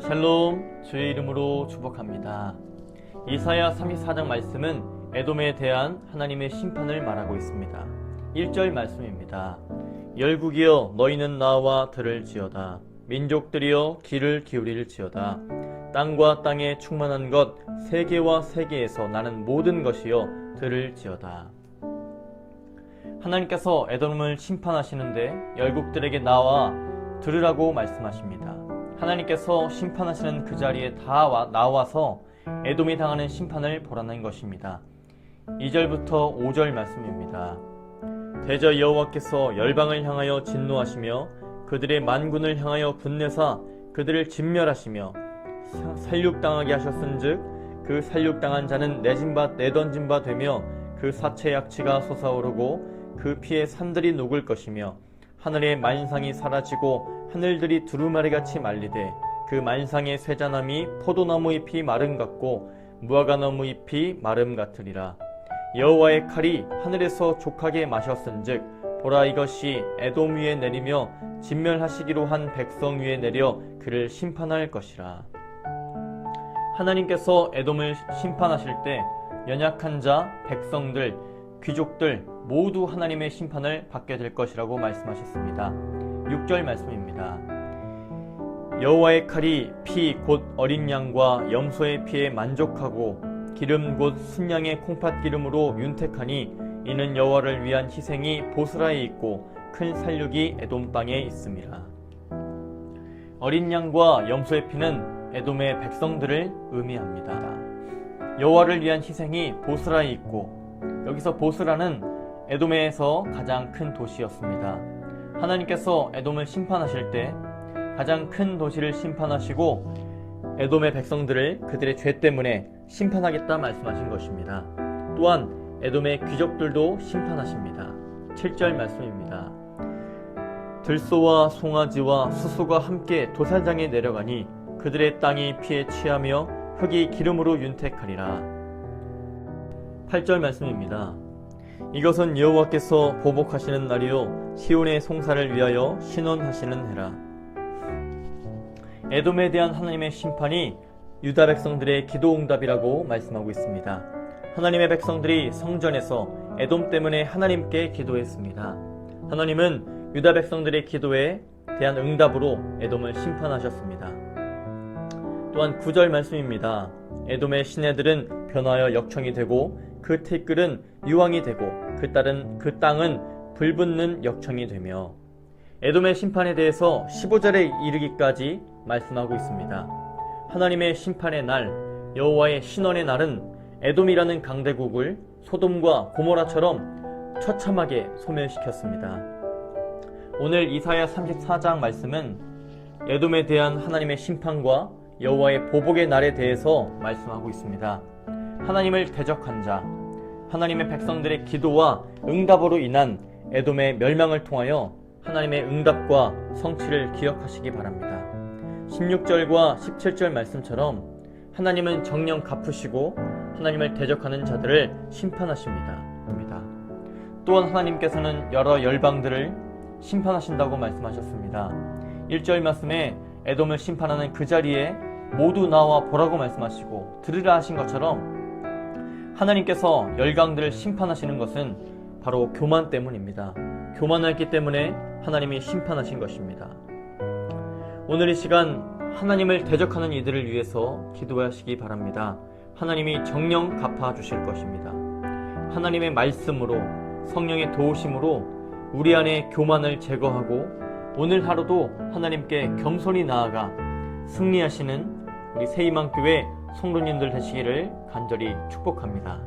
샬롬, 주의 이름으로 축복합니다. 이사야 34장 말씀은 에돔에 대한 하나님의 심판을 말하고 있습니다. 1절 말씀입니다. 열국이여 너희는 나와 들을지어다. 민족들이여 귀를 기울일지어다. 땅과 땅에 충만한 것 세계와 세계에서 나는 모든 것이여 들을지어다. 하나님께서 에돔을 심판하시는데 열국들에게 나와 들으라고 말씀하십니다. 하나님께서 심판하시는 그 자리에 나와서 에돔이 당하는 심판을 보라는 것입니다. 2절부터 5절 말씀입니다. 대저 여호와께서 열방을 향하여 진노하시며 그들의 만군을 향하여 분내사 그들을 진멸하시며 살육당하게 하셨은즉 그 살육당한 자는 내던진 바 되며 그 사체 약치가 솟아오르고 그 피에 산들이 녹을 것이며 하늘의 만상이 사라지고 하늘들이 두루마리같이 말리되 그 만상의 쇠자나미 포도나무 잎이 마름 같고 무화과나무 잎이 마름 같으리라. 여호와의 칼이 하늘에서 족하게 마셨은즉 보라 이것이 에돔 위에 내리며 진멸하시기로 한 백성 위에 내려 그를 심판할 것이라. 하나님께서 에돔을 심판하실 때 연약한 자, 백성들, 귀족들 모두 하나님의 심판을 받게 될 것이라고 말씀하셨습니다. 6절 말씀입니다. 여호와의 칼이 피 곧 어린 양과 염소의 피에 만족하고 기름 곧 순양의 콩팥 기름으로 윤택하니 이는 여호와를 위한 희생이 보스라에 있고 큰 살육이 에돔 땅에 있음이라. 어린 양과 염소의 피는 에돔의 백성들을 의미합니다. 여호와를 위한 희생이 보스라에 있고, 여기서 보스라는 에돔에서 가장 큰 도시였습니다. 하나님께서 에돔을 심판하실 때 가장 큰 도시를 심판하시고 에돔의 백성들을 그들의 죄 때문에 심판하겠다 말씀하신 것입니다. 또한 에돔의 귀족들도 심판하십니다. 7절 말씀입니다. 들소와 송아지와 수소가 함께 도살장에 내려가니 그들의 땅이 피에 취하며 흙이 기름으로 윤택하리라. 8절 말씀입니다. 이것은 여호와께서 보복하시는 날이요 시온의 송사를 위하여 신원하시는 해라. 에돔에 대한 하나님의 심판이 유다 백성들의 기도응답이라고 말씀하고 있습니다. 하나님의 백성들이 성전에서 에돔 때문에 하나님께 기도했습니다. 하나님은 유다 백성들의 기도에 대한 응답으로 에돔을 심판하셨습니다. 또한 9절 말씀입니다. 에돔의 시내들은 변하여 역청이 되고 그 티끌은 유황이 되고 그 땅은 불붙는 역청이 되며, 에돔의 심판에 대해서 15절에 이르기까지 말씀하고 있습니다. 하나님의 심판의 날, 여호와의 신원의 날은 에돔이라는 강대국을 소돔과 고모라처럼 처참하게 소멸시켰습니다. 오늘 이사야 34장 말씀은 에돔에 대한 하나님의 심판과 여호와의 보복의 날에 대해서 말씀하고 있습니다. 하나님을 대적한 자, 하나님의 백성들의 기도와 응답으로 인한 에돔의 멸망을 통하여 하나님의 응답과 성취를 기억하시기 바랍니다. 16절과 17절 말씀처럼 하나님은 정령 갚으시고 하나님을 대적하는 자들을 심판하십니다. 또한 하나님께서는 여러 열방들을 심판하신다고 말씀하셨습니다. 1절 말씀에 에돔을 심판하는 그 자리에 모두 나와 보라고 말씀하시고 들으라 하신 것처럼 하나님께서 열강들을 심판하시는 것은 바로 교만 때문입니다. 교만했기 때문에 하나님이 심판하신 것입니다. 오늘 이 시간 하나님을 대적하는 이들을 위해서 기도하시기 바랍니다. 하나님이 정령 갚아주실 것입니다. 하나님의 말씀으로, 성령의 도우심으로 우리 안에 교만을 제거하고 오늘 하루도 하나님께 겸손히 나아가 승리하시는 우리 새희망교회 성도님들 되시기를 간절히 축복합니다.